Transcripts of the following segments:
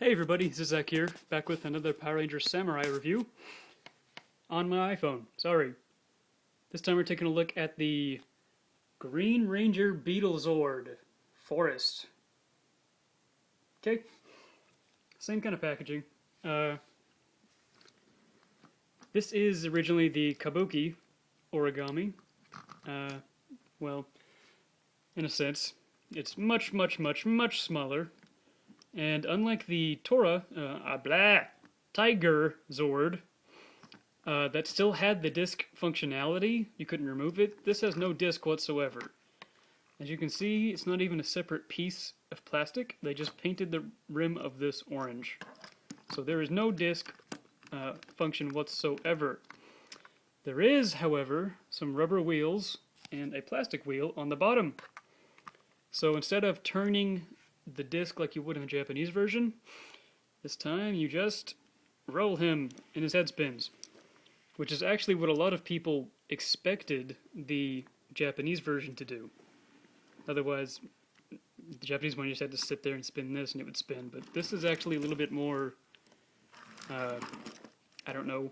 Hey everybody, Zizzac here, back with another Power Rangers Samurai review on my iPhone. Sorry. This time we're taking a look at the Green Ranger Beetle Zord Forest. Okay, same kind of packaging. This is originally the Kabuki origami. Well, in a sense, it's much smaller. And unlike the Tiger Zord, that still had the disc functionality, you couldn't remove it, this has no disc whatsoever. As you can see, it's not even a separate piece of plastic, they just painted the rim of this orange. So there is no disc function whatsoever. There is, however, some rubber wheels and a plastic wheel on the bottom. So instead of turning the disc like you would in the Japanese version, this time you just roll him and his head spins, which is actually what a lot of people expected the Japanese version to do. Otherwise, the Japanese one you just had to sit there and spin this and it would spin, but this is actually a little bit more, I don't know,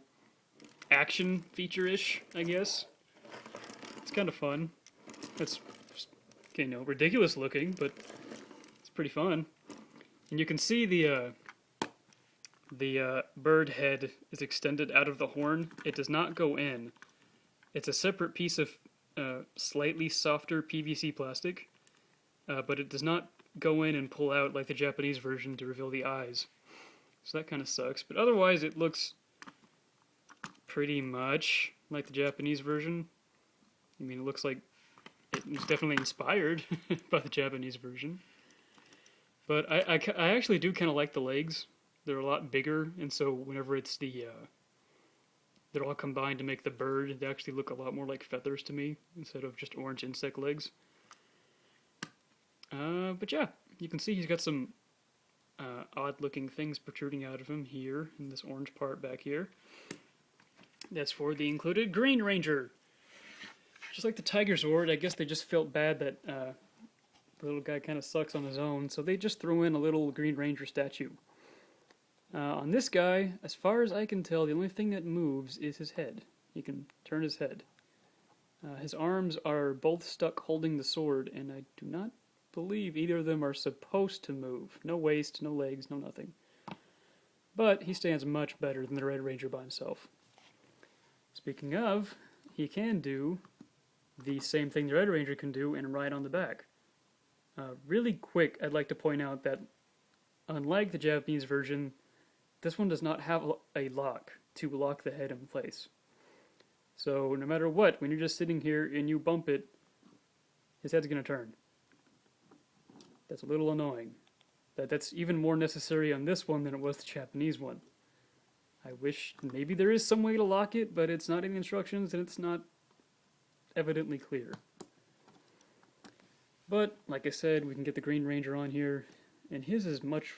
action feature-ish, I guess. It's kind of fun. It's, you know, ridiculous looking, but pretty fun. And you can see the bird head is extended out of the horn. It does not go in. It's a separate piece of slightly softer PVC plastic, but it does not go in and pull out like the Japanese version to reveal the eyes. So that kind of sucks. But otherwise it looks pretty much like the Japanese version. I mean, it looks like it was definitely inspired by the Japanese version. But I actually do kind of like the legs. They're a lot bigger, and so whenever it's they're all combined to make the bird, they actually look a lot more like feathers to me, instead of just orange insect legs. But yeah, you can see he's got some odd-looking things protruding out of him here, in this orange part back here. That's for the included Green Ranger. Just like the Tiger Zord, I guess they just felt bad that the little guy kind of sucks on his own, so they just threw in a little Green Ranger statue. On this guy, as far as I can tell, the only thing that moves is his head. You can turn his head. His arms are both stuck holding the sword, and I do not believe either of them are supposed to move. No waist, no legs, no nothing. But he stands much better than the Red Ranger by himself. Speaking of, he can do the same thing the Red Ranger can do and ride on the back. Really quick, I'd like to point out that unlike the Japanese version, this one does not have a lock to lock the head in place. So no matter what, when you're just sitting here and you bump it, his head's going to turn. That's a little annoying. That's even more necessary on this one than it was the Japanese one. I wish maybe there is some way to lock it, but it's not in the instructions and it's not evidently clear. But, like I said, we can get the Green Ranger on here, and his is much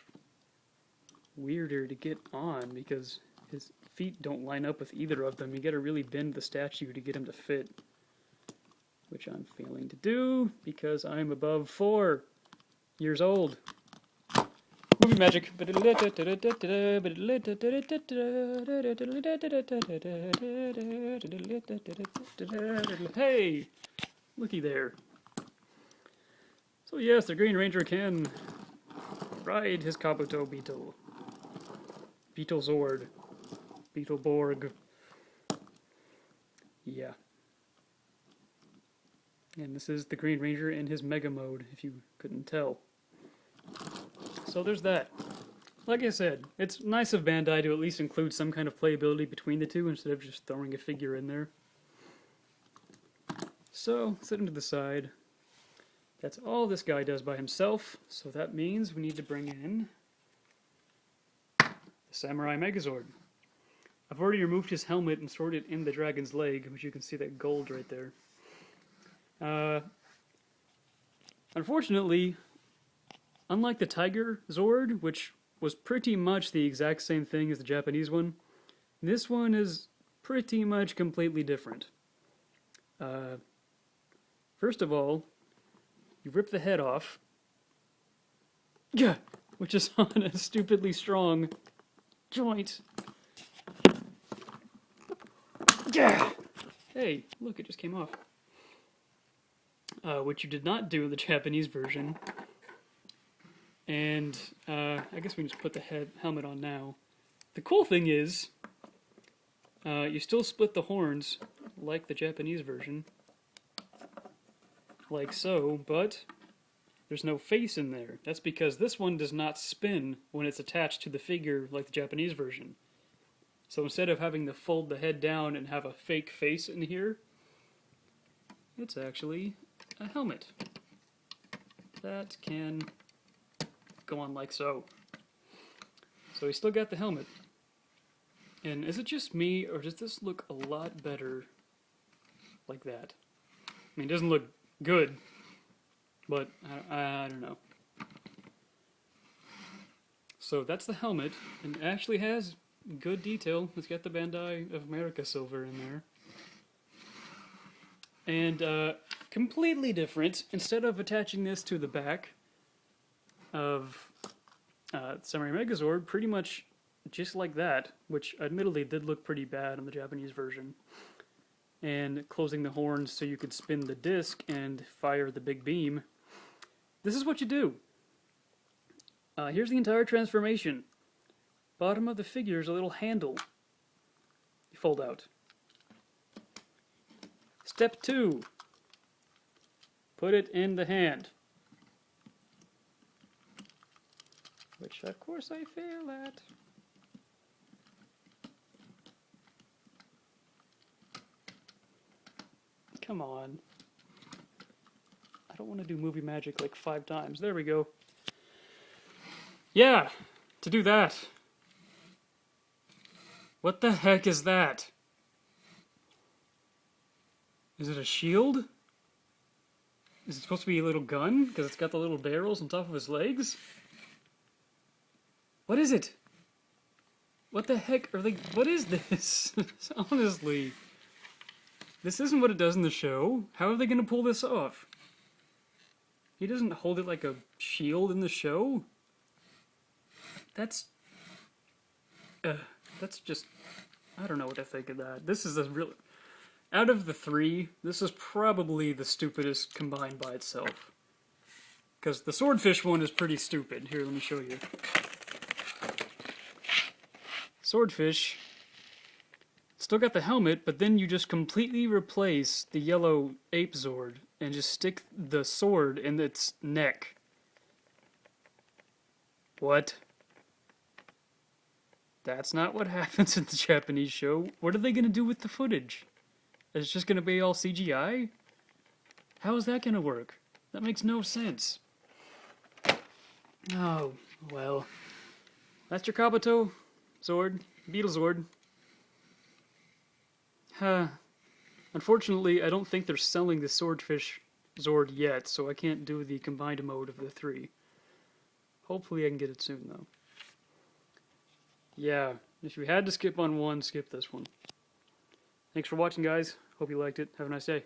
weirder to get on because his feet don't line up with either of them. You gotta really bend the statue to get him to fit, which I'm failing to do because I'm above 4 years old. Movie magic. Hey! Looky there. So yes, the Green Ranger can ride his Kabuto Beetle. BeetleZord. Beetleborg. Yeah. And this is the Green Ranger in his Mega Mode, if you couldn't tell. So there's that. Like I said, it's nice of Bandai to at least include some kind of playability between the two instead of just throwing a figure in there. So, set him to the side. That's all this guy does by himself, so that means we need to bring in the Samurai Megazord. I've already removed his helmet and stored it in the dragon's leg, which you can see that gold right there. Unfortunately, unlike the Tiger Zord, which was pretty much the exact same thing as the Japanese one, this one is pretty much completely different. First of all, you rip the head off. Yeah, which is on a stupidly strong joint. Yeah! Hey, look, it just came off. Which you did not do in the Japanese version. And I guess we can just put the helmet on now. The cool thing is, you still split the horns like the Japanese version. Like so, but there's no face in there. That's because this one does not spin when it's attached to the figure like the Japanese version. So instead of having to fold the head down and have a fake face in here, it's actually a helmet that can go on like so. So we still got the helmet. And is it just me, or does this look a lot better like that? I mean, it doesn't look good, but I don't know. So that's the helmet, and it actually has good detail. It's got the Bandai of America silver in there. And completely different, instead of attaching this to the back of Samurai Megazord, pretty much just like that, which admittedly did look pretty bad in the Japanese version, and closing the horns so you could spin the disc and fire the big beam. This is what you do. Here's the entire transformation. Bottom of the figure is a little handle. You fold out. Step 2. Put it in the hand. Which, of course, I fail at. Come on. I don't want to do movie magic like 5 times. There we go. Yeah, to do that. What the heck is that? Is it a shield? Is it supposed to be a little gun? Because it's got the little barrels on top of his legs? What is it? What the heck are they... What is this? Honestly. This isn't what it does in the show. How are they going to pull this off? He doesn't hold it like a shield in the show? That's just... I don't know what I think of that. This is a real... Out of the 3, this is probably the stupidest combined by itself. Because the swordfish one is pretty stupid. Here, let me show you. Swordfish... Still got the helmet, but then you just completely replace the yellow ape Zord and just stick the sword in its neck. What? That's not what happens in the Japanese show. What are they going to do with the footage? It's just going to be all CGI? How is that going to work? That makes no sense. Oh, well. That's your Kabuto Zord, BeetleZord. Unfortunately, I don't think they're selling the Swordfish Zord yet, so I can't do the combined mode of the 3. Hopefully I can get it soon, though. Yeah, if you had to skip on one, skip this one. Thanks for watching, guys. Hope you liked it. Have a nice day.